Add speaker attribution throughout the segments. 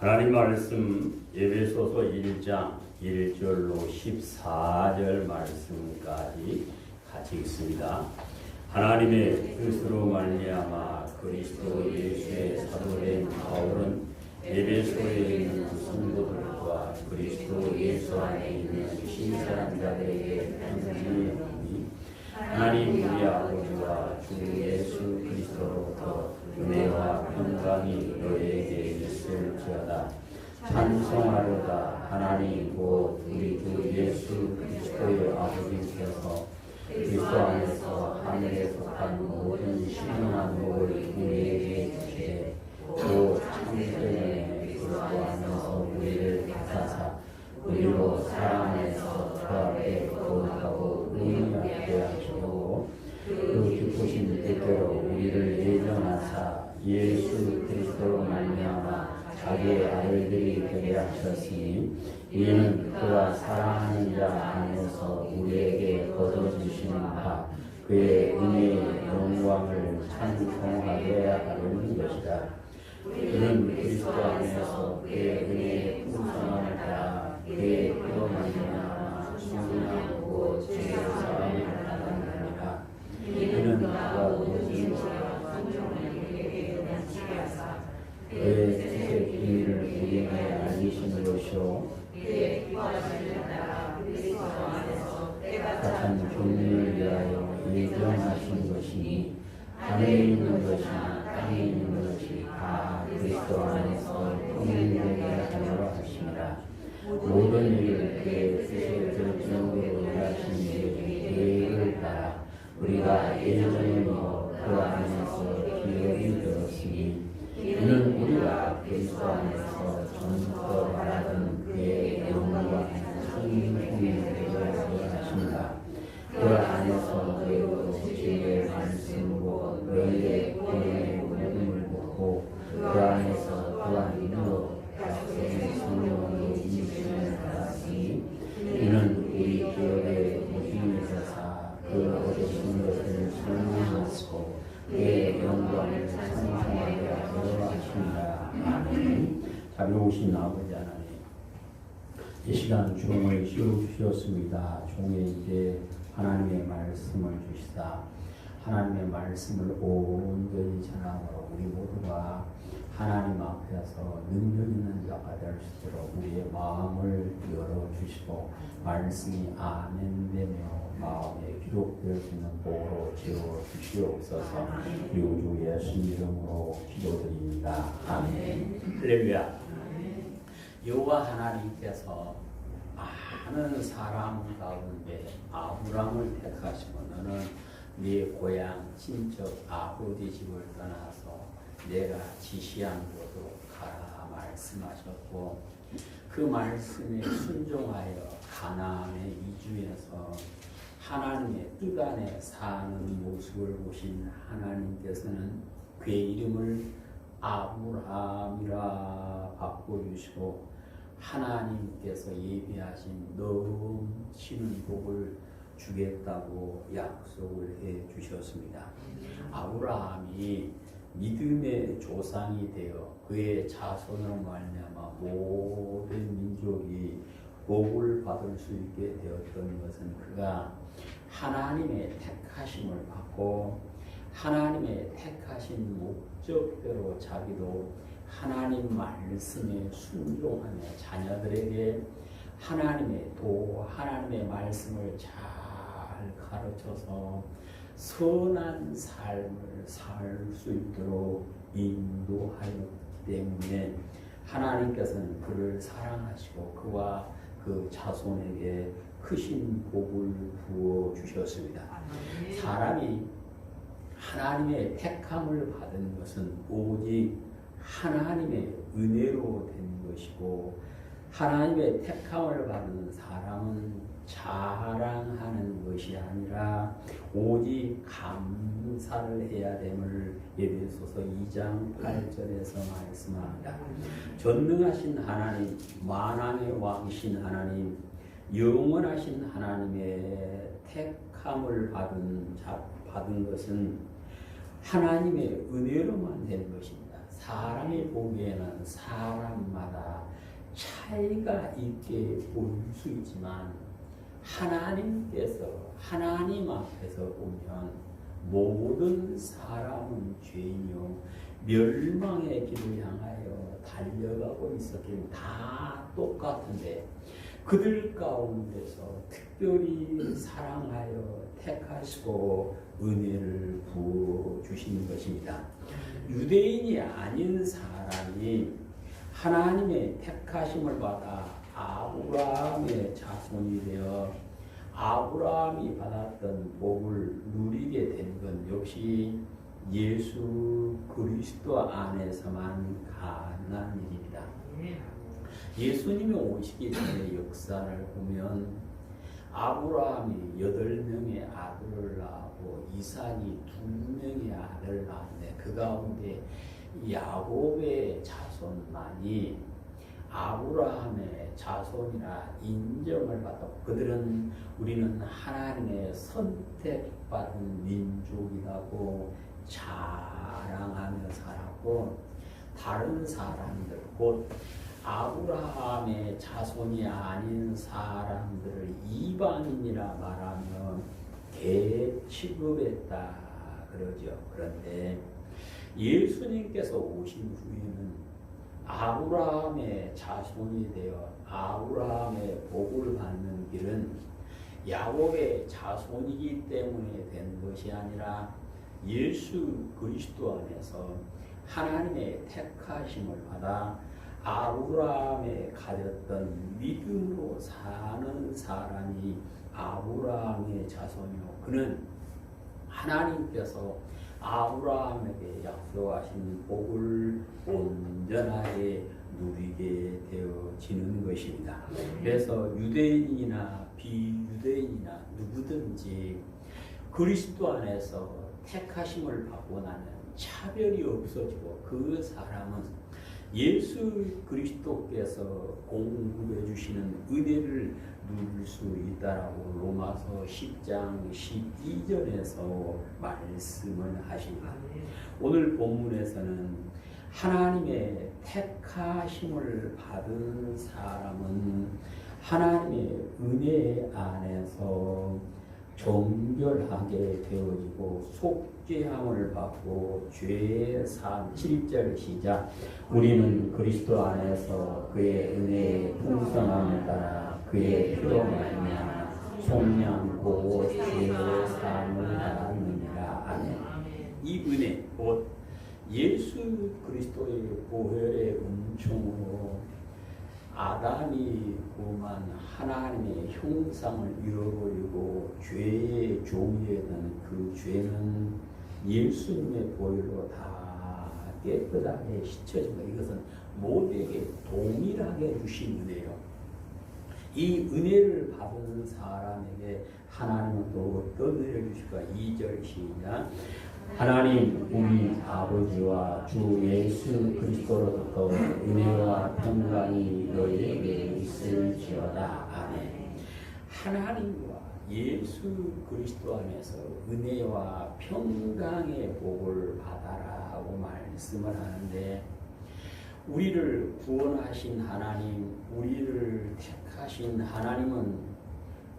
Speaker 1: 하나님 말씀 에베소서 1장 1절로 14절 말씀까지 같이 읽습니다. 하나님의 뜻으로 말미암아 그리스도 예수의 사도된 바울은 에베소에 있는 성도들과 그리스도 예수 안에 있는 신실한 자들에게 편지하니 하나님 우리 아버지와 주 예수 그리스도로부터 은혜와 평강이 너에게 있을지어다. 찬송하로다. 하나님 곧 우리 주 예수 그리스도의 아버지께서 그리스도 안에서 하늘에 속한 모든 신령한 복을 우리에게 주시되 또 창세전에 그리스도 안에서 우리를 택하사 우리로 사랑 안에서 그 앞에 거룩하고 의롭게 하시고 그 기쁘신 뜻대로 우리를 예정하사 예수 그리스도로 말미암아 자기의 아들들이 되게 하셨으니 이는 그가 사랑하는 자 안에서 우리에게 거둬주시는 바 그의 은혜의 영광을 찬송하게 하려는 것이다. 그는 그리스도 안에서 그의 은혜의 풍성함을 따라 그의 피로 말미암아 충분하고 죄의 사함을 받았느니라. 이는 그가 모든 그의 뜻의 비밀을 우리에게 알리신 것이요 같은 종류를 위하여 예정하신 것이니 하늘에 있는 것이나 땅에 있는 것이 다 그리스도 안에서 통일되게 하려 하심이라. 모든 일을 그의 뜻에 결정되게 하신 이의 계획을 따라 우리가 예정으로 그 안에서 기억이 되었으니 이는 우리가 그리스도 안에서 전부터 바라던 그의 영광과 성품이 되게 하십니다. 그 안에서 너희도 주의 말씀으로 너희의 구원의 모든 듣고 그 안에서 또한 믿음으로 약속의 성령으로 인도를 받았으니 이는 우리 기업의 모심이 있어서 그 얻으신 것을 설명하시고 그의 영광을 찬송하게 하려 하십니다. 아멘. 자비 오신 아버지 하나님, 이 시간 종을 씌워주셨습니다. 종에게 하나님의 말씀을 주시다. 하나님의 말씀을 온전히 전함으로 우리 모두가 하나님 앞에서 능력 있는 자가 될 수 있도록 우리의 마음을 열어주시고 말씀이 아멘되며 마음에 기록될 수 있는 복으로 지어주시옵소서. 우리 주 예수 이름으로 기도드립니다. 아멘. 할렐루야. 여호와 하나님께서 많은 사람 가운데 아브람을 택하시고 너는 네 고향 친척 아버지 집을 떠나서 내가 지시한 곳으로 가라 말씀하셨고 그 말씀에 순종하여 가나안에 이주해서 하나님의 뜻 안에 사는 모습을 보신 하나님께서는 그의 이름을 아브라함이라 바꿔주시고 하나님께서 예비하신 넘치는 복을 주겠다고 약속을 해 주셨습니다. 아브라함이 믿음의 조상이 되어 그의 자손으로 말미암아 모든 민족이 복을 받을 수 있게 되었던 것은 그가 하나님의 택하심을 받고 하나님의 택하신 목적대로 자기도 하나님 말씀에 순종하며 자녀들에게 하나님의 말씀을 잘 가르쳐서 선한 삶을 살 수 있도록 인도하였기 때문에 하나님께서는 그를 사랑하시고 그와 그 자손에게 크신 복을 부어 주셨습니다. 사람이 하나님의 택함을 받은 것은 오직 하나님의 은혜로 된 것이고 하나님의 택함을 받은 사람은 자랑하는 것이 아니라 오직 감사를 해야 됨을 에베소서 2장 8절에서 말씀합니다. 전능하신 하나님, 만왕의 왕이신 하나님, 영원하신 하나님의 택함을 받은 것은 하나님의 은혜로만 된 것입니다. 사람이 보기에는 사람마다 차이가 있게 보일 수 있지만 하나님께서 하나님 앞에서 보면 모든 사람은 죄인이요 멸망의 길을 향하여 달려가고 있었기에 다 똑같은데 그들 가운데서 특별히 사랑하여 택하시고 은혜를 부어 주시는 것입니다. 유대인이 아닌 사람이 하나님의 택하심을 받아 아브라함의 자손이 되어 아브라함이 받았던 복을 누리게 된 건 역시 예수 그리스도 안에서만 가능한 일입니다. 예수님이 오시기 전의 역사를 보면 아브라함이 8명의 아들을 낳고 이삭이 2명의 아들을 낳았는데 그 가운데 야곱의 자손만이 아브라함의 자손이라 인정을 받았고 그들은 우리는 하나님의 선택받은 민족이라고 자랑하며 살았고 다른 사람들 곧 아브라함의 자손이 아닌 사람들을 이방인이라 말하면 개 취급했다 그러죠. 그런데 예수님께서 오신 후에는 아브라함의 자손이 되어 아브라함의 복을 받는 길은 야곱의 자손이기 때문에 된 것이 아니라 예수 그리스도 안에서 하나님의 택하심을 받아 아브라함에 가졌던 믿음으로 사는 사람이 아브라함의 자손이요 그는 하나님께서 아브라함에게 약속하신 복을 온전하게 누리게 되어지는 것입니다. 그래서 유대인이나 비유대인이나 누구든지 그리스도 안에서 택하심을 받고 나면 차별이 없어지고 그 사람은 예수 그리스도께서 공급해 주시는 은혜를 누릴 수 있다라고 로마서 10장 12절에서 말씀을 하십니다. 오늘 본문에서는 하나님의 택하심을 받은 사람은 하나님의 은혜 안에서 정결하게 되어지고 속죄함을 받고 죄의 사함 7절 시작 우리는 그리스도 안에서 그의 은혜의 풍성함을 따라 그의 피로 말미암아 속량고 죄의 사함을 받았느니라. 아멘. 이 은혜 곧 예수 그리스도의 보혈의 은총으로 아담이 범한 하나님의 형상을 잃어버리고 죄의 종이었던 그 죄는 예수님의 보혈로 다 깨끗하게 씻어진 것. 이것은 모두에게 동일하게 주신 은혜요. 이 은혜를 받은 사람에게 하나님은 또 어떤 은혜를 주실까? 2절 시작. 하나님 우리 아버지와 주 예수 그리스도로부터 은혜와 평강이 너희에게 있을지어다. 아멘. 하나님과 예수 그리스도 안에서 은혜와 평강의 복을 받아라고 말씀을 하는데 우리를 구원하신 하나님, 우리를 택하신 하나님은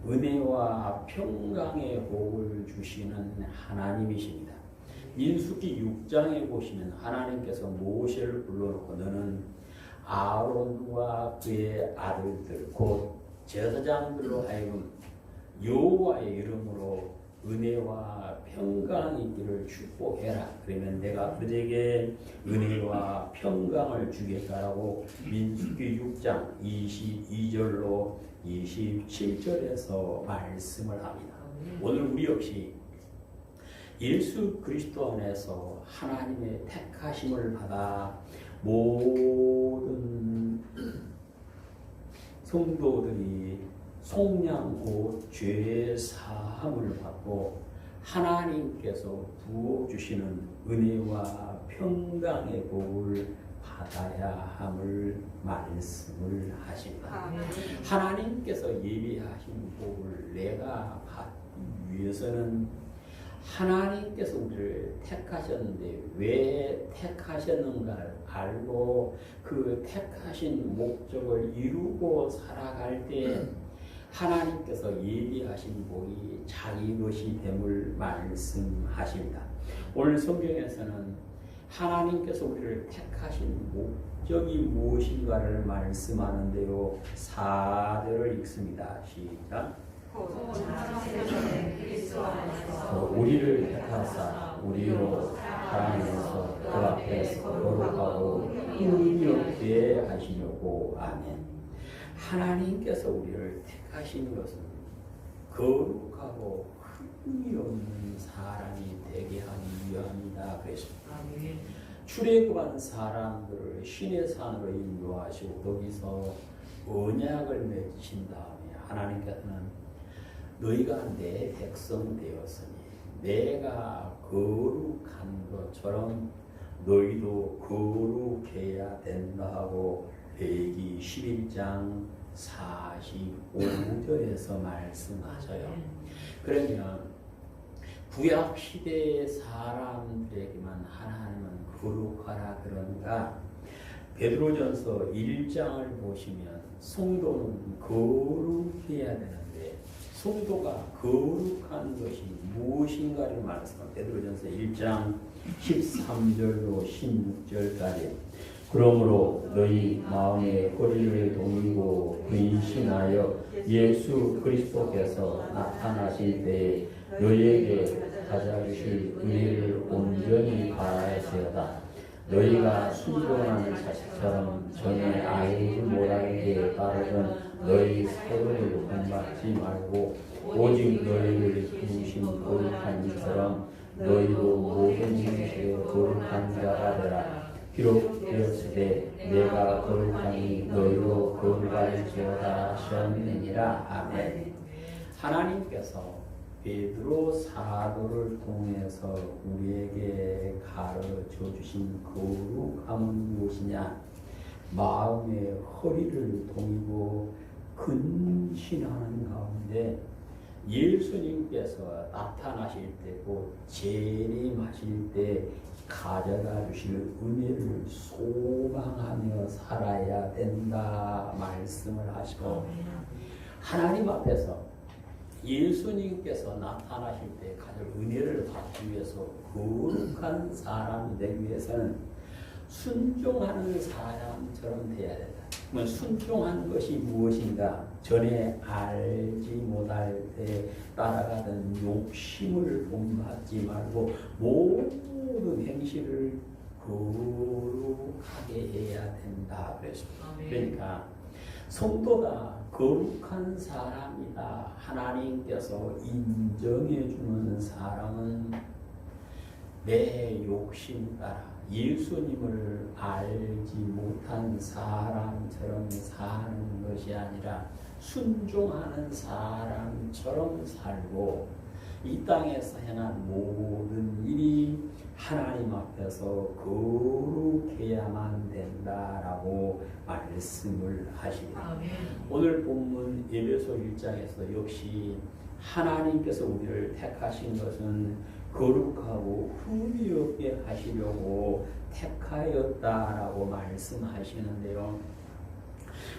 Speaker 1: 은혜와 평강의 복을 주시는 하나님이십니다. 민수기 6장에 보시면 하나님께서 모세를 불러놓고 너는 아론과 그의 아들들 곧 제사장들로 하여금 여호와의 이름으로 은혜와 평강이 있기를 축복해라. 그러면 내가 그들에게 은혜와 평강을 주겠다라고 민수기 6장 22절로 27절에서 말씀을 합니다. 오늘 우리 역시 예수 그리스도 안에서 하나님의 택하심을 받아 모든 성도들이 속량 곧 죄의 사함을 받고 하나님께서 부어주시는 은혜와 평강의 복을 받아야 함을 말씀을 하십니다. 하나님께서 예비하신 복을 내가 받기 위해서는 하나님께서 우리를 택하셨는데 왜 택하셨는가를 알고 그 택하신 목적을 이루고 살아갈 때 하나님께서 예비하신 복이 자기 것이 됨을 말씀하십니다. 오늘 성경에서는 하나님께서 우리를 택하신 목적이 무엇인가를 말씀하는데요. 4절을 읽습니다. 시작. 우리를 택하사 우리로 사랑해서 그 앞에서 거룩하고 흠이 없게 하시려고. 아멘. 하나님께서 우리를 택하신 것은 거룩하고 흠이 없는 사람이 되게 하기 위함이다 그랬습니다. 출애굽한 사람들을 신의 산으로 인도하시고 거기서 언약을 맺으신 다음에 하나님께서는 너희가 내 백성 되었으니 내가 거룩한 것처럼 너희도 거룩해야 된다 하고 레위기 11장 45절에서 말씀하셔요. 그러면 구약 시대의 사람들에게만 하나님은 거룩하라 그런가? 베드로전서 1장을 보시면 성도는 거룩해야 되는데 성도가 거룩한 것이 무엇인가를 말씀합니다. 베드로전서 1장 13절로 16절까지. 그러므로 너희 마음의 허리를 동이고 근신하여 예수 그리스도께서 나타나실 때에 너희에게 가져주실 은혜를 온전히 바라시오다. 너희가 순종하는 자식처럼 전에 알지 못하게 따르던 너희 서로를 본받지 말고 오직 너희를 부르신 거룩한 이처럼 너희도 모든 형식의 거룩한 자가 되라. 비록 되었으되 내가 거룩하니 너희도 거룩할지어다 하셨느니라. 아멘. 하나님께서 베드로 사도를 통해서 우리에게 가르쳐 주신 거룩함은 무엇이냐? 마음의 허리를 동이고 근신하는 가운데 예수님께서 나타나실 때 곧 재림하실 때 가져다 주실 은혜를 소망하며 살아야 된다 말씀을 하시고, 하나님 앞에서 예수님께서 나타나실 때 가질 은혜를 받기 위해서 거룩한 사람이 되기 위해서는 순종하는 사람처럼 되어야 된다. 그러면 순종하는 것이 무엇인가? 전에 알지 못할 때 따라가던 욕심을 본받지 말고 모든 행실을 거룩하게 해야 된다 그랬습니다. 그러니까 성도가 거룩한 사람이다 하나님께서 인정해 주는 사람은 내 욕심 따라 예수님을 알지 못한 사람처럼 사는 것이 아니라 순종하는 사람처럼 살고 이 땅에서 행한 모든 일이 하나님 앞에서 거룩해야만 된다라고 말씀을 하십니다. 오늘 본문 에베소 1장에서 역시 하나님께서 우리를 택하신 것은 거룩하고 흠이 없게 하시려고 택하였다라고 말씀하시는데요.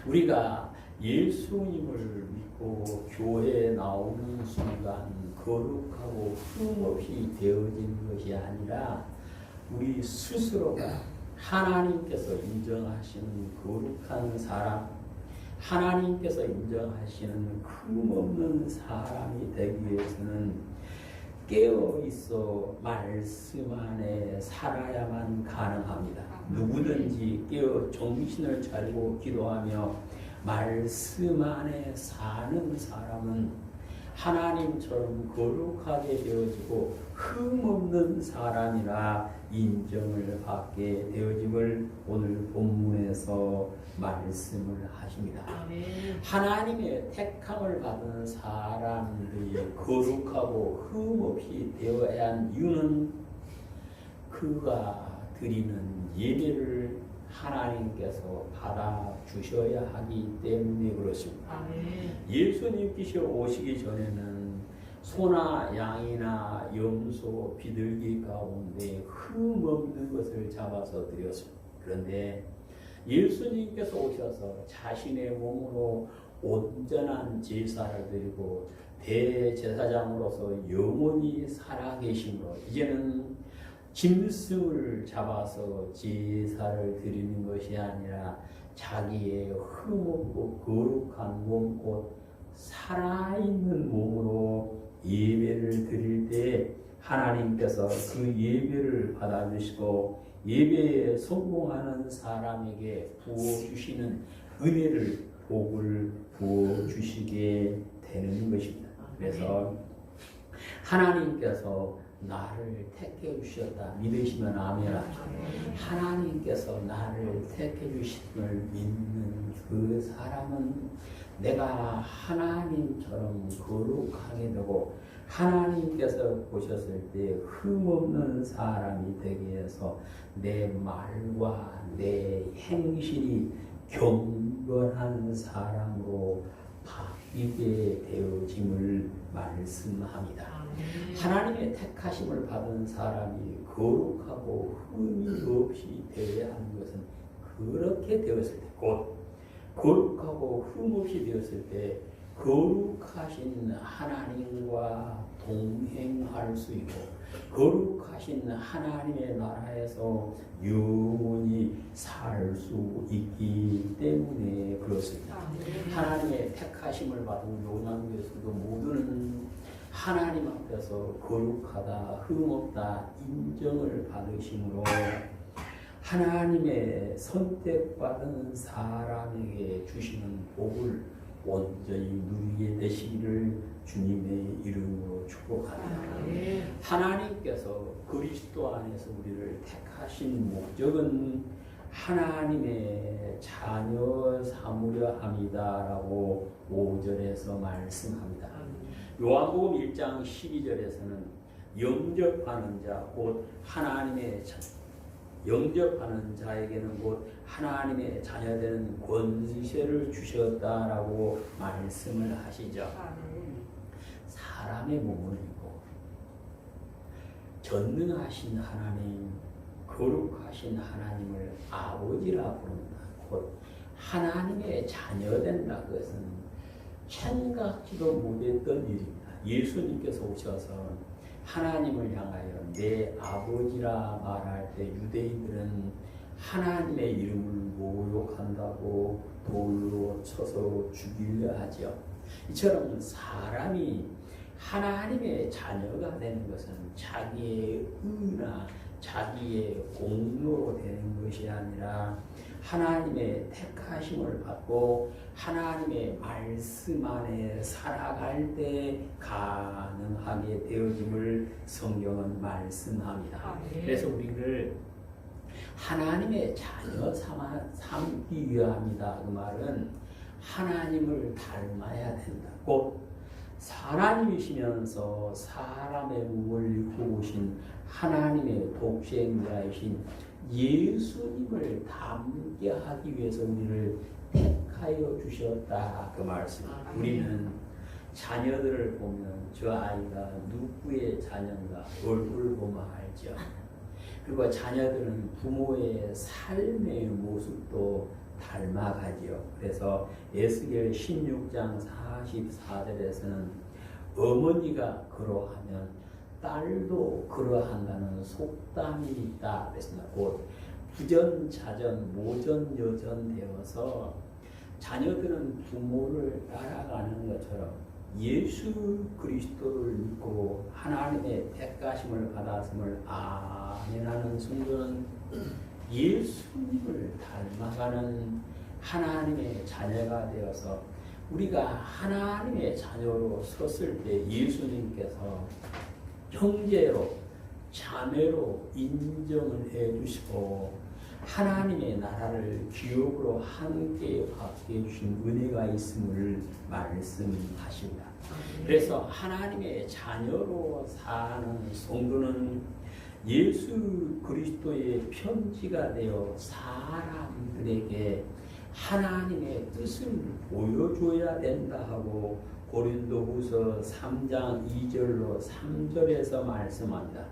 Speaker 1: 우리가 예수님을 믿고 교회에 나오는 순간 거룩하고 흠없이 되어진 것이 아니라 우리 스스로가 하나님께서 인정하시는 거룩한 사람, 하나님께서 인정하시는 흠없는 사람이 되기 위해서는 깨어있어 말씀 안에 살아야만 가능합니다. 누구든지 깨어 정신을 차리고 기도하며 말씀 안에 사는 사람은 하나님처럼 거룩하게 되어지고 흠없는 사람이라 인정을 받게 되어짐을 오늘 본문에서 말씀을 하십니다. 하나님의 택함을 받은 사람들이 거룩하고 흠없이 되어야 한 이유는 그가 드리는 예배를 하나님께서 받아주셔야 하기 때문에 그렇습니다. 예수님께서 오시기 전에는 소나 양이나 염소, 비둘기 가운데 흠없는 것을 잡아서 드렸습니다. 그런데 예수님께서 오셔서 자신의 몸으로 온전한 제사를 드리고 대제사장으로서 영원히 살아계심으로 이제는 짐승을 잡아서 제사를 드리는 것이 아니라 자기의 흠없고 거룩한 몸 곧 살아있는 몸으로 예배를 드릴 때 하나님께서 그 예배를 받아주시고 예배에 성공하는 사람에게 부어주시는 은혜를 복을 부어주시게 되는 것입니다. 그래서 하나님께서 나를 택해 주셨다 믿으시면 아멘. 하나님께서 나를 택해 주심을 믿는 그 사람은 내가 하나님처럼 거룩하게 되고 하나님께서 보셨을 때 흠없는 사람이 되게 해서 내 말과 내 행실이 경건한 사람으로 바뀌게 되어짐을 말씀합니다. 하나님의 택하심을 받은 사람이 거룩하고 흠이 없이 되어야 하는 것은 그렇게 되었을 때 곧 거룩하고 흠 없이 되었을 때 거룩하신 하나님과 동행할 수 있고 거룩하신 하나님의 나라에서 영원히 살 수 있기 때문에 그렇습니다. 하나님의 택하심을 받은 요나교수도 모두는 하나님 앞에서 거룩하다, 흠없다 인정을 받으심으로 하나님의 선택받은 사람에게 주시는 복을 온전히 누리게 되시기를 주님의 이름으로 축복합니다. 하나님께서 그리스도 안에서 우리를 택하신 목적은 하나님의 자녀 삼으려 함이다라고 5절에서 말씀합니다. 요한복음 1장 12절에서는 영접하는 자, 곧 하나님의 영접하는 자에게는 곧 하나님의 자녀되는 권세를 주셨다라고 말씀을 하시죠. 사람의 몸을 입고 전능하신 하나님, 거룩하신 하나님을 아버지라 부른다. 곧 하나님의 자녀된다. 그것은 생각지도 못했던 일입니다. 예수님께서 오셔서 하나님을 향하여 내 아버지라 말할 때 유대인들은 하나님의 이름을 모욕한다고 돌로 쳐서 죽이려 하죠. 이처럼 사람이 하나님의 자녀가 되는 것은 자기의 의나 자기의 공로로 되는 것이 아니라 하나님의 택하심을 받고 하나님의 말씀 안에 살아갈 때 가능하게 되어짐을 성경은 말씀합니다. 그래서 우리를 하나님의 자녀 삼기 위함이다. 그 말은 하나님을 닮아야 된다. 곧 하나님이시면서 사람의 몸을 입고 오신 하나님의 독생자이신 예수님을 닮게 하기 위해서 우리를 택하여 주셨다. 그 말씀. 우리는 자녀들을 보면 저 아이가 누구의 자녀인가 얼굴을 보면 알죠. 그리고 자녀들은 부모의 삶의 모습도 닮아가지요. 그래서 에스겔 16장 44절에서는 어머니가 그러하면 딸도 그러한다는 속담이 있다 그랬습니다. 곧 부전자전 모전여전 되어서 자녀들은 부모를 따라가는 것처럼 예수 그리스도를 믿고 하나님의 택하심을 받았음을 아멘하는 성도는 예수님을 닮아가는 하나님의 자녀가 되어서 우리가 하나님의 자녀로 섰을 때 예수님께서 형제로 자매로 인정을 해주시고 하나님의 나라를 기업으로 함께 받게 해주신 은혜가 있음을 말씀하십니다. 그래서 하나님의 자녀로 사는 성도는 예수 그리스도의 편지가 되어 사람들에게 하나님의 뜻을 보여줘야 된다 하고 고린도후서 3장 2절로 3절에서 말씀합니다.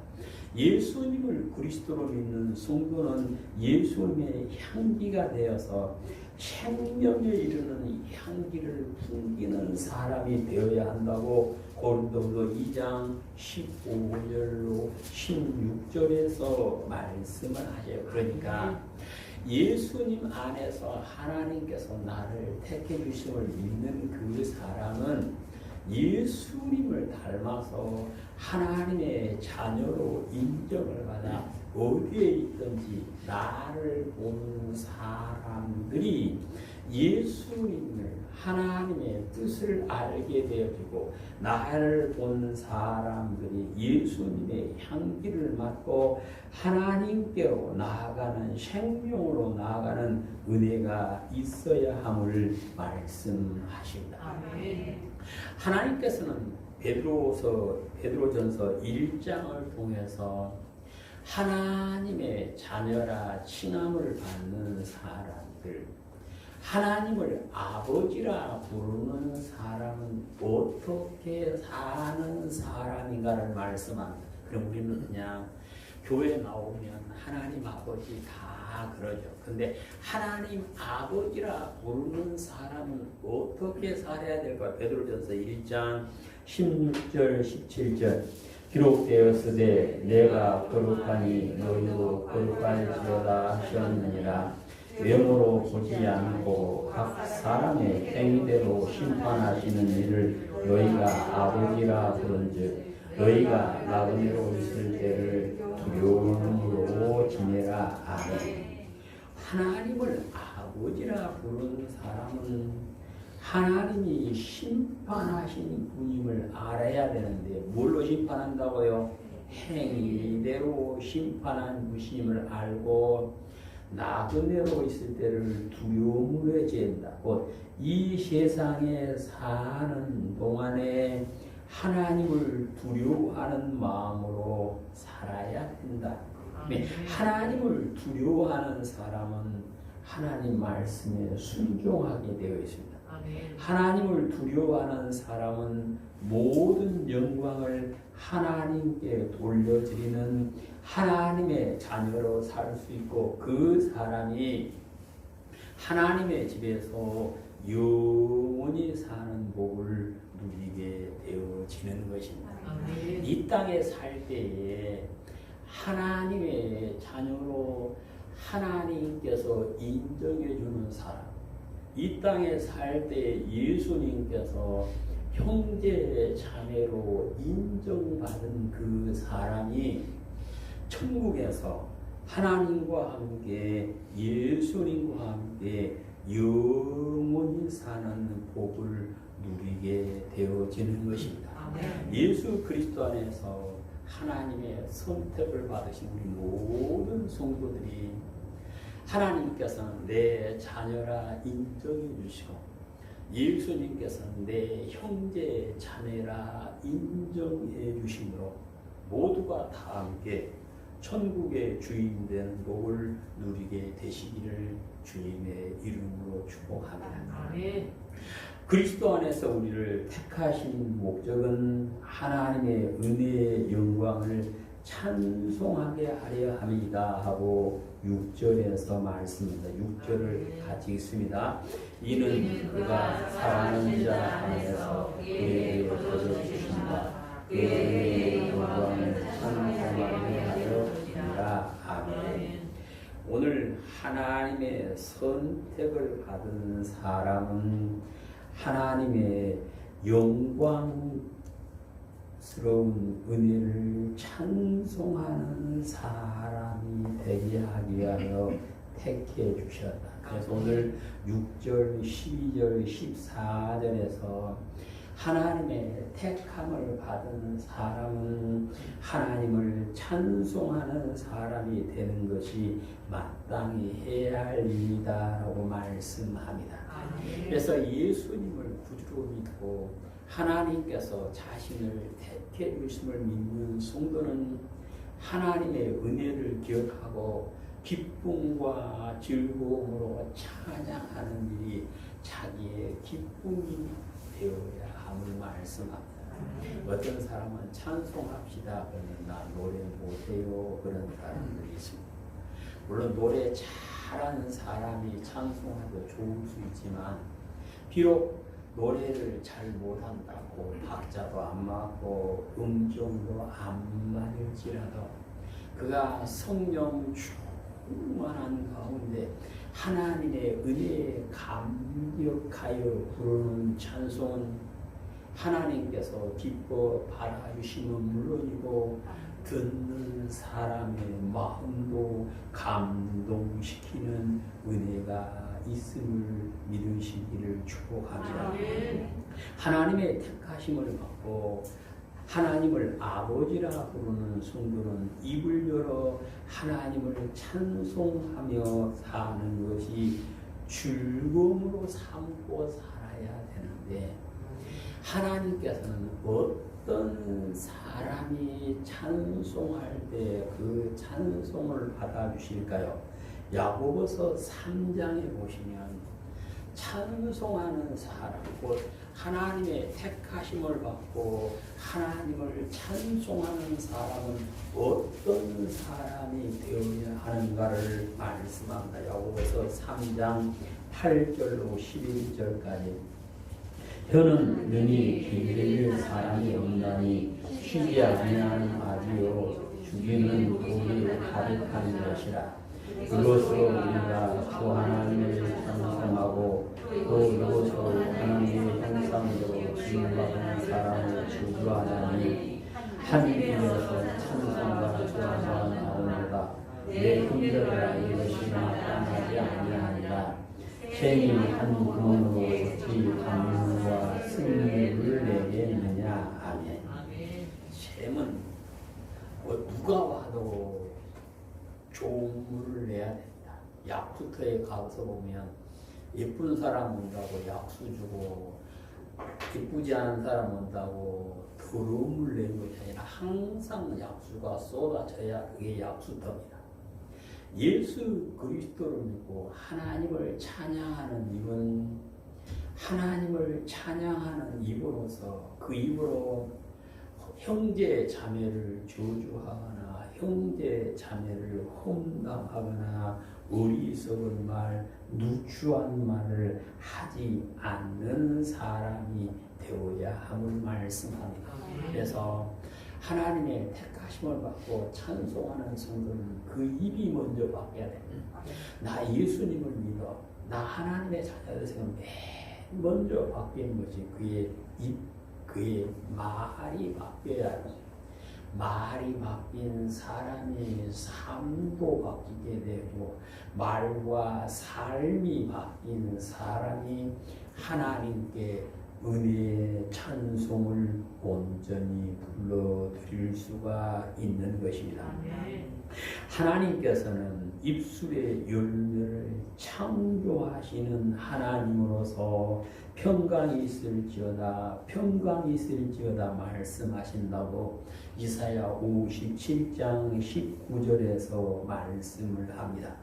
Speaker 1: 예수님을 그리스도로 믿는 성도는 예수님의 향기가 되어서 생명에 이르는 향기를 풍기는 사람이 되어야 한다고 고린도후서 2장 15절로 16절에서 말씀을 하죠. 그러니까 예수님 안에서 하나님께서 나를 택해 주심을 믿는 그 사람은 예수님을 닮아서 하나님의 자녀로 인정을 받아 어디에 있든지 나를 보는 사람들이 예수님을 하나님의 뜻을 알게 되어지고 나를 보는 사람들이 예수님의 향기를 맡고 하나님께로 나아가는 생명으로 나아가는 은혜가 있어야 함을 말씀하십니다. 하나님께서는 베드로전서 1장을 통해서 하나님의 자녀라 칭함을 받는 사람들, 하나님을 아버지라 부르는 사람은 어떻게 사는 사람인가를 말씀합니다. 그럼 우리는 그냥 교회 나오면 하나님 아버지 다 그러죠. 근데 하나님 아버지라 부르는 사람은 어떻게 살아야 될까? 베드로전서 1장 16절 17절 기록되었으되 내가 거룩하니 너희도 거룩할지어다 하셨느니라. 외모로 보지 않고 각 사람의 행위대로 심판하시는 이를 너희가 아버지라 부른즉 너희가 나그네로 있을 때를 두려움으로 지내라. 아멘. 하나님을 아버지라 부르는 사람은 하나님이 심판하신 분임을 알아야 되는데 뭘로 심판한다고요? 행위대로 심판한 분임을 알고 나그네로 있을 때를 두려움으로 지낸다. 곧 이 세상에 사는 동안에 하나님을 두려워하는 마음으로 살아야 된다. 하나님을 두려워하는 사람은 하나님 말씀에 순종하게 되어 있습니다. 하나님을 두려워하는 사람은 모든 영광을 하나님께 돌려드리는 하나님의 자녀로 살 수 있고 그 사람이 하나님의 집에서 영원히 사는 복을 누리게 되어지는 것입니다. 이 땅에 살 때에 하나님의 자녀로 하나님께서 인정해 주는 사람, 이 땅에 살 때 예수님께서 형제 자매로 인정받은 그 사람이 천국에서 하나님과 함께 예수님과 함께 영원히 사는 복을 누리게 되어지는 것입니다. 예수 그리스도 안에서 하나님의 선택을 받으신 우리 모든 성도들이 하나님께서는 내 자녀라 인정해 주시고 예수님께서는 내 형제 자매라 인정해 주심으로 모두가 다 함께 천국의 주인 된 복을 누리게 되시기를 주님의 이름으로 축복합니다. 그리스도 안에서 우리를 택하신 목적은 하나님의 은혜의 영광을 찬송하게 하려 함이다 하고 6절에서 말씀입니다. 6절을 같이 읽습니다. 이는 그가 사랑하는 자 안에서 그에게 거저주신다. 그의 영광을 찬송하게 하려 함이라. 아멘. 오늘 하나님의 선택을 받은 사람은 하나님의 영광스러운 은혜를 찬송하는 사람이 되게 하기 위하여 택해 주셨다. 그래서 오늘 6절, 12절, 14절에서 하나님의 택함을 받은 사람은 하나님을 찬송하는 사람이 되는 것이 마땅히 해야 할 일이다라고 말씀합니다. 그래서 예수님을 구주로 믿고 하나님께서 자신을 택해 주심을 믿는 성도는 하나님의 은혜를 기억하고 기쁨과 즐거움으로 찬양하는 일이 자기의 기쁨이 되어야 함을 말씀합니다. 어떤 사람은 찬송합시다 그러면 나 노래 못해요 그런 사람들이 있습니다. 물론 노래 잘하는 사람이 찬송해도 좋을 수 있지만 비록 노래를 잘 못한다고 박자도 안 맞고 음정도 안 맞을지라도 그가 성령 충만한 가운데 하나님의 은혜에 감격하여 부르는 찬송은 하나님께서 기뻐 바라주시면 물론이고 듣는 사람의 마음도 감동시키는 은혜가 있음을 믿으시기를 축복합니다. 하나님의 택하심을 받고 하나님을 아버지라 부르는 성도는 입을 열어 하나님을 찬송하며 사는 것이 즐거움으로 삼고 살아야 되는데 하나님께서는 어떤 사람이 찬송할 때 그 찬송을 받아주실까요? 야고보서 3장에 보시면 찬송하는 사람, 곧 하나님의 택하심을 받고 하나님을 찬송하는 사람은 어떤 사람이 되어야 하는가를 말씀합니다. 야고보서 3장 8절로 11절까지 혀는 능히 기를 사람이 없나니 쉬지 아니하는 아지요 죽이는 돌이 가득한 것이라. 그것으로 우리가 주 하나님을 찬송하고 또 이것으로 하나님의 형상으로 지음받은 사람을 주주하나니 한 입에서 찬송과 주하가 나오노라. 내 흔들어라 이것이 나타나지 아니하니라. 샘이 한 구멍으로 젖이 강물과 승리를 내게 있느냐. 아멘. 샘은 누가 와도 좋은 물을 내야 된다. 약수터에 가서 보면 예쁜 사람 온다고 약수 주고 예쁘지 않은 사람 온다고 더러운 물 내는 것이 아니라 항상 약수가 쏟아져야 그게 약수터입니다. 예수 그리스도를 믿고 하나님을 찬양하는 입은 하나님을 찬양하는 입으로서 그 입으로 형제 자매를 저주하거나 형제 자매를 험담하거나 어리석은 말, 누추한 말을 하지 않는 사람이 되어야 함을 말씀합니다. 그래서 하나님의 택하심을 받고 찬송하는 성도는 그 입이 먼저 바뀌어야 됩니다. 나 예수님을 믿어, 나 하나님의 자녀가 되면 맨 먼저 바뀌는 것이 그의 입, 그의 말이 바뀌어야 합니다. 말이 바뀐 사람이 삶도 바뀌게 되고 말과 삶이 바뀐 사람이 하나님께 은혜의 찬송을 온전히 불러드릴 수가 있는 것입니다. 하나님께서는 입술의 열매를 창조하시는 하나님으로서 평강이 있을지어다 말씀하신다고 이사야 57장 19절에서 말씀을 합니다.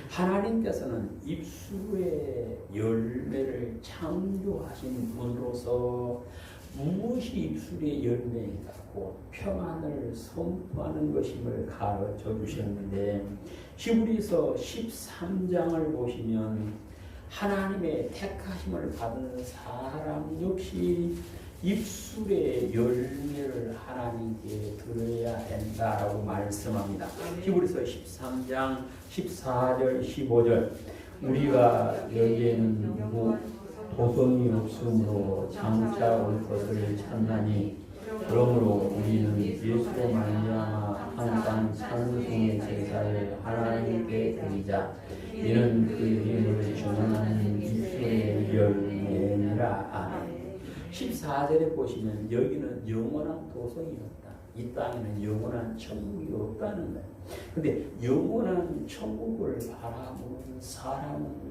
Speaker 1: 하나님께서는 입술의 열매를 창조하신 분으로서 무엇이 입술의 열매인가? 곧 평안을 선포하는 것임을 가르쳐 주셨는데 히브리서 13장을 보시면 하나님의 택하심을 받은 사람 역시 입술의 열매를 하나님께 드려야 된다라고 말씀합니다. 히브리서 13장 14절 15절 우리가 여기에는 도성이 없으므로 장차 올 것을 찾나니 그러므로 우리는 예수로 말미암아 항상 찬송의 제사를 하나님께 드리자. 이는 그 이름을 전하는 입술의 열매니라. 아멘. 14절에 보시면 여기는 영원한 도성이 없다. 이 땅에는 영원한 천국이 없다는 거예요. 근데 영원한 천국을 바라보는 사람은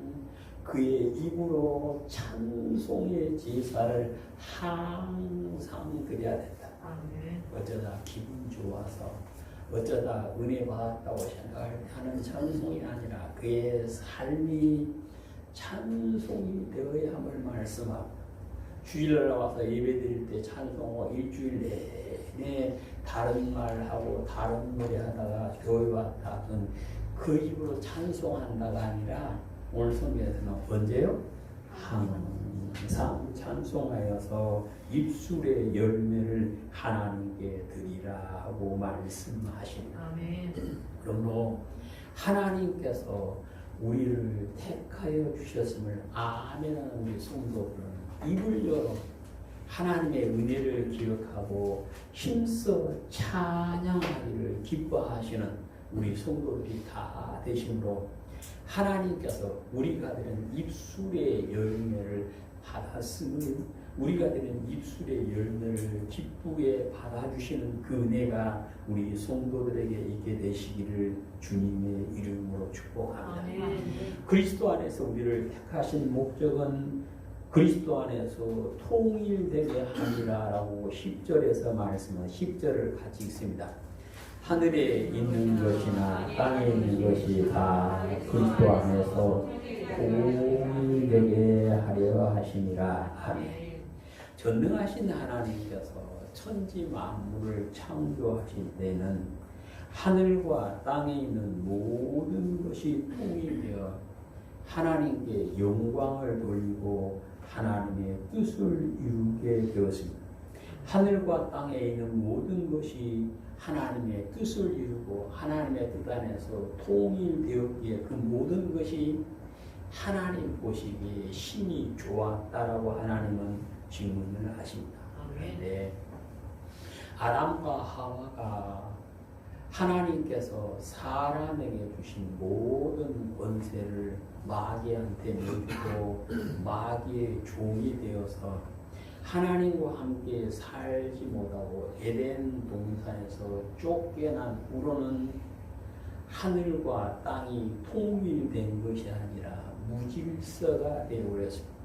Speaker 1: 그의 입으로 찬송의 제사를 항상 드려야 된다. 어쩌다 기분 좋아서 어쩌다 은혜 받았다고 생각하는 찬송이 아니라 그의 삶이 찬송이 되어야 함을 말씀하고 주일날 나와서 예배드릴 때 찬송하고 일주일 내내 다른 말하고 다른 노래 하다가 교회 왔다는 그 입으로 찬송한다가 아니라 오늘 성경에서는 언제요? 항상 찬송하여서 입술의 열매를 하나님께 드리라 하고 말씀하십니다.
Speaker 2: 아멘.
Speaker 1: 그러므로 하나님께서 우리를 택하여 주셨음을 아멘하는 우리 성도들은 입을 열어 하나님의 은혜를 기억하고 힘써 찬양하기를 기뻐하시는 우리 성도들이 다 되심으로 하나님께서 우리가 드린 입술의 열매를 받았음을 우리가 드린 입술의 열매를 기쁘게 받아주시는 그 은혜가 우리 성도들에게 있게 되시기를 주님의 이름으로 축복합니다.
Speaker 2: 아멘.
Speaker 1: 그리스도 안에서 우리를 택하신 목적은 그리스도 안에서 통일되게 하리라라고 10절에서 말씀한 10절을 같이 읽습니다. 하늘에 있는 것이나 땅에 있는 것이 다 그리스도 안에서 통일되게 하려 하심이라. 아멘. 전능하신 하나님께서 천지 만물을 창조하실 때는 하늘과 땅에 있는 모든 것이 통일되어 하나님께 영광을 돌리고 하나님의 뜻을 이루게 되었습니다. 하늘과 땅에 있는 모든 것이 하나님의 뜻을 이루고 하나님의 뜻 안에서 통일되었기에 그 모든 것이 하나님 보시기에 심히 좋았다라고 하나님은 질문을 하십니다. 그런데 아담과 하와가 하나님께서 사람에게 주신 모든 권세를 마귀한테 내주고 마귀의 종이 되어서 하나님과 함께 살지 못하고 에덴 동산에서 쫓겨난 후로는 하늘과 땅이 통일된 것이 아니라 무질서가 되어버렸습니다.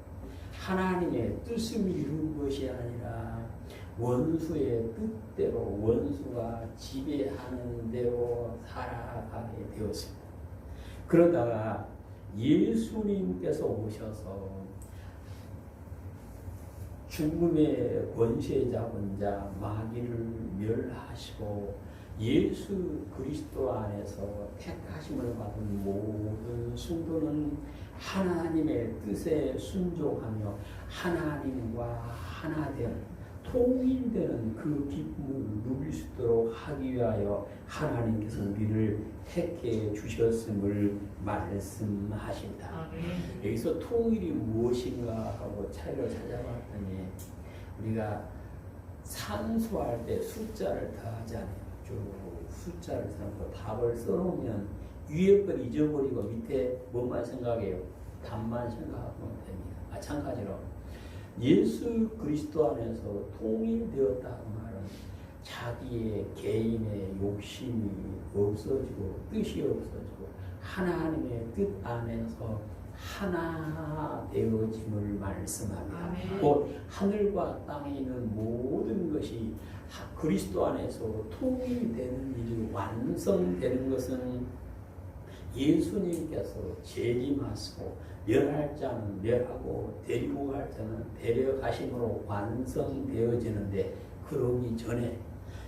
Speaker 1: 하나님의 뜻을 이룬 것이 아니라 원수의 뜻대로 원수가 지배하는 대로 살아가게 되었습니다. 그러다가 예수님께서 오셔서 죽음의 권세 잡은 자 마귀를 멸하시고 예수 그리스도 안에서 택하심을 받은 모든 성도는 하나님의 뜻에 순종하며 하나님과 하나 되는 통일되는 그 기쁨을 누릴 수 있도록 하기 위하여 하나님께서 우리를 택해 주셨음을 말씀하십니다. 여기서 통일이 무엇인가 하고 차이를 찾아봤더니 우리가 산수할 때 숫자를 더하잖아요. 쭉 숫자를 써놓고 답을 써놓으면 위에 걸 잊어버리고 밑에 뭐만 생각해요? 답만 생각하면 됩니다. 마찬가지로 예수 그리스도 안에서 통일되었다는 말은 자기의 개인의 욕심이 없어지고 뜻이 없어지고 하나님의 뜻 안에서 하나 되어짐을 말씀합니다. 곧 하늘과 땅에 있는 모든 것이 그리스도 안에서 통일되는 일이 완성되는 것은 예수님께서 재림하시고 멸할 자는 멸하고 데리고 갈 자는 데려가심으로 완성되어지는데 그러기 전에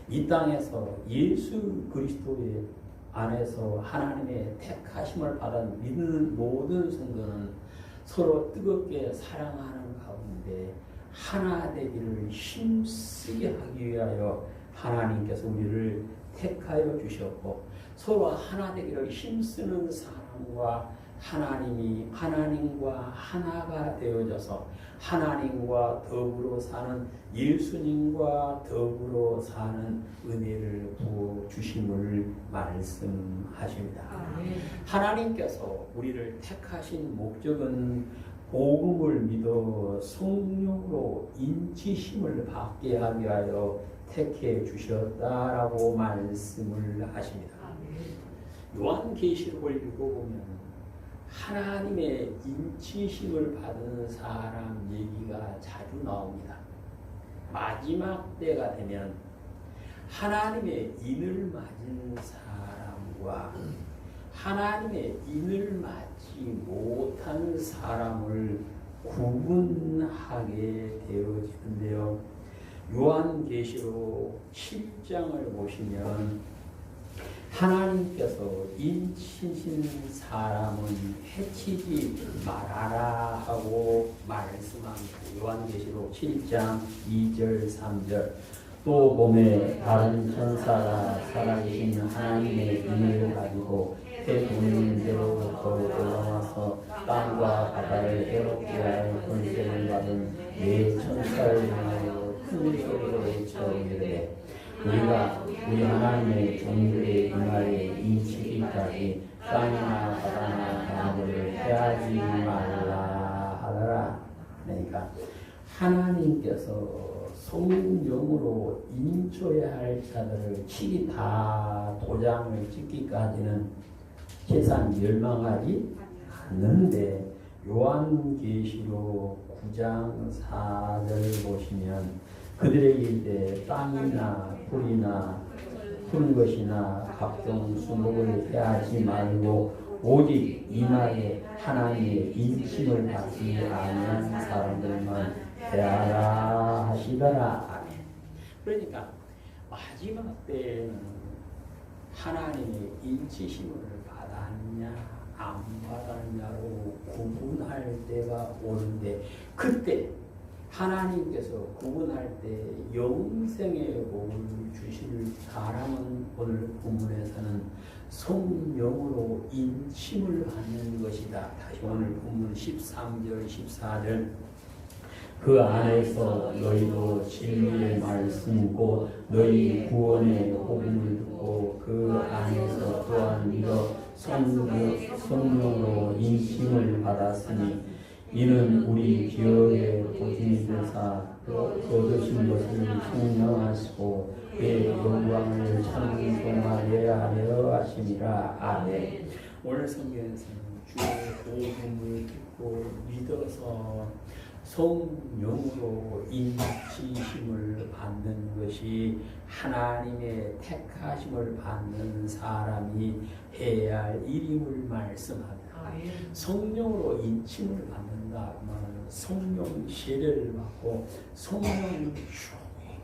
Speaker 1: 이 땅에서 예수 그리스도의 안에서 하나님의 택하심을 받아 믿는 모든 성도는 서로 뜨겁게 사랑하는 가운데 하나 되기를 힘쓰게 하기 위하여 하나님께서 우리를 택하여 주셨고 서로 하나 되기를 힘쓰는 사람과 하나님과 하나가 되어져서 하나님과 더불어 사는 예수님과 더불어 사는 은혜를 부어 주심을 말씀하십니다. 하나님께서 우리를 택하신 목적은 복음을 믿어 성령으로 인치심을 받게 하기 위하여 택해 주셨다라고 말씀을 하십니다. 요한계시록을 읽어보면 하나님의 인치심을 받은 사람 얘기가 자주 나옵니다. 마지막 때가 되면 하나님의 인을 맞은 사람과 하나님의 인을 맞지 못한 사람을 구분하게 되어지는데요. 요한계시록 7장을 보시면 하나님께서 인치신 사람은 해치지 말아라 하고 말씀합니다. 요한계시록 7장 2절 3절. 또 봄에 다른 천사가 살아계신 하나님의 인을 가지고 해 보내는 데로부터 올라와서 땅과 바다를 해롭게 할 권세를 받은 네 천사를 향하여 큰 소리로 외쳐 이르되 우리가 우리 하나님의 종들의 이마에 인치기까지 땅이나 바다나 바다를 해하지 말라 하더라. 그러니까 하나님께서 성령으로 인쳐야 할 자들을 치기 다 도장을 찍기까지는 세상 멸망하지 않는데 요한계시록 9장 4절 보시면 그들에게 이르되 땅이나 풀이나 푸른 것이나 각종 수목을 해하지 말고 오직 이마에 하나님의 인침을 받지 아니한 사람들만 해하라 하시더라. 아멘. 그러니까 마지막 때에는 하나님의 인치심을 받았냐 안 받았냐로 구분할 때가 오는데 그때 하나님께서 구분할 때 영생의 복을 주실 사람은 오늘 본문에서는 성령으로 인침을 받는 것이다. 다시 오늘 본문 13절 14절 그 안에서 너희도 진리의 말씀 곧 너희 구원의 복음을 듣고 그 안에서 또한 믿어 성령으로 인침을 받았으니 이는 우리 기업의 보증이 되사 얻으신 것을 증명하시고 그의 영광을 찬송하려 하려 하심이라. 아멘. 오늘 성경에서는 주의 복음을 듣고 믿어서 성령으로 인치심을 받는 것이 하나님의 택하심을 받는 사람이 해야 할 일임을 말씀합니다. 성령으로 인침을 받는다. 성령 세례를 받고 성령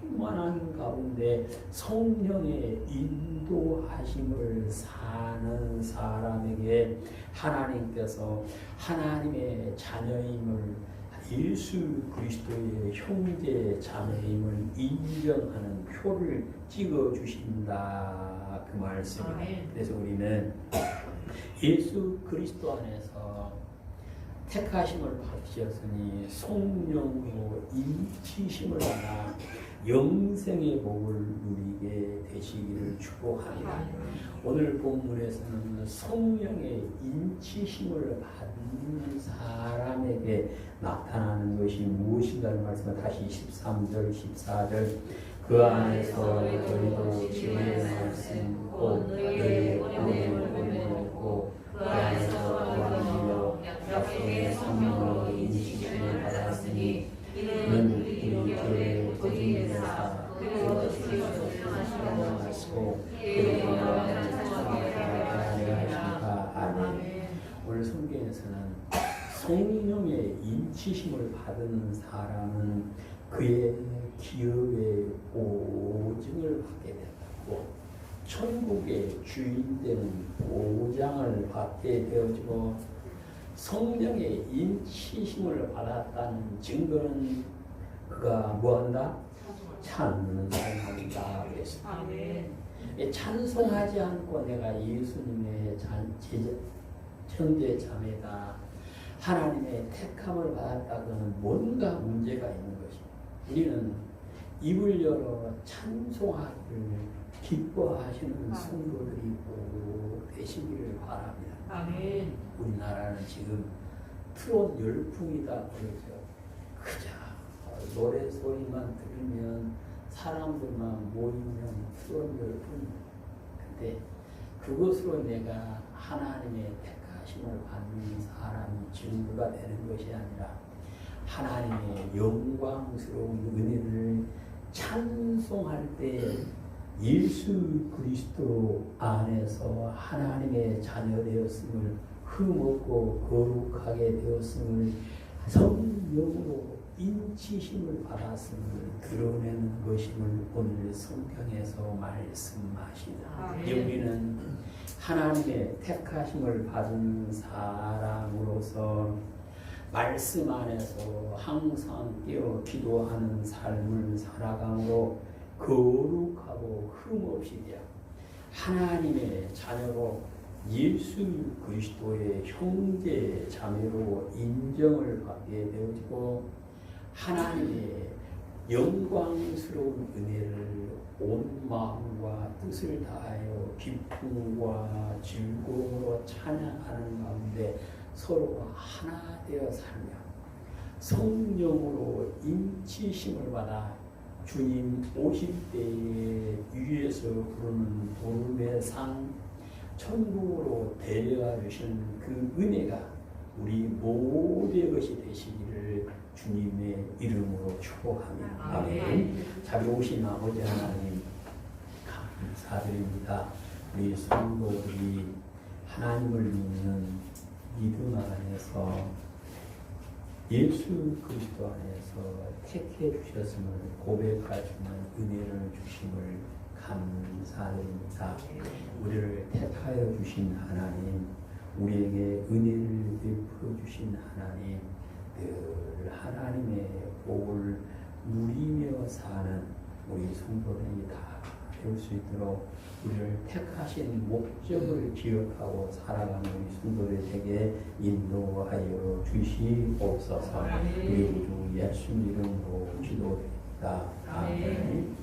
Speaker 1: 충만한 가운데 성령의 인도하심을 사는 사람에게 하나님께서 하나님의 자녀임을 예수 그리스도의 형제 자매임을 인정하는 표를 찍어주신다. 그 말씀입니다. 그래서 우리는 예수 그리스도 안에서 택하심을 받으셨으니 성령으로 인치심을 받아 영생의 복을 누리게 되시기를 축복합니다. 오늘 본문에서는 성령의 인치심을 받는 사람에게 나타나는 것이 무엇인가를 말씀을 다시 13절 14절 그 안에서 너희도 진리의 말씀 곧 너희의 구원을 얻고 그 안에서 또한 약속의 성령으로 인치심을 받았으니 이는 우리 교회의 거짓의 사 그리스도께서 사랑하시고 그의 영광을 찬송하려 하시니까. 아멘. 오늘 성경에서는 성령의 인치심을 받은 사람은 그의 기업의 보증을 받게 된다고 천국의 주인 되는 보장을 받게 되어지고 성령의 인치심을 받았다는 증거는 그가 뭐한다? 찬송한다 그랬습니다. 찬송하지 않고 내가 예수님의 형제 자매다 하나님의 택함을 받았다고는 뭔가 문제가 있는 것입니다. 우리는 입을 열어 찬송하기를 기뻐하시는 성도들이 꼭 되시기를 바랍니다.
Speaker 2: 아멘.
Speaker 1: 우리나라는 지금 트롯 열풍이다 그러죠. 그저 노래 소리만 들으면 사람들만 모이면 트롯 열풍. 근데 그것으로 내가 하나님의 택하심을 받는 사람이 증거가 되는 것이 아니라 하나님의 영광스러운 은혜를 찬송할 때 예수 그리스도 안에서 하나님의 자녀 되었음을 흠없고 거룩하게 되었음을 성령으로 인치심을 받았음을 드러내는 것임을 오늘 성경에서 말씀하시다. 우리는 하나님의 택하심을 받은 사람으로서 말씀 안에서 항상 깨어 기도하는 삶을 살아감으로 거룩하고 흠없이 되어 하나님의 자녀로 예수 그리스도의 형제 자매로 인정을 받게 되어지고 하나님의 영광스러운 은혜를 온 마음과 뜻을 다하여 기쁨과 즐거움으로 찬양하는 가운데 서로가 하나 되어 살며 성령으로 인치심을 받아 주님 오실 때에 위에서 부르는 부름의 상 천국으로 데려가 주신 그 은혜가 우리 모두의 것이 되시기를 주님의 이름으로 축복합니다. 아멘. 자비로우신 아버지 하나님 감사드립니다. 우리 성도들이 하나님을 믿는 믿음 안에서 예수 그리스도 안에서 택해 주셨음을 고백하시는 은혜를 주심을 감사드립니다. 우리를 택하여 주신 하나님, 우리에게 은혜를 베풀어 주신 하나님, 늘 하나님의 복을 누리며 사는 우리 성도들이 다 될 수 있도록 우리를 택하신 목적을 기억하고 살아가는 우리 성도들에게 인도하여 주시옵소서. 우리 주 예수 이름으로 기도드립니다. 아멘.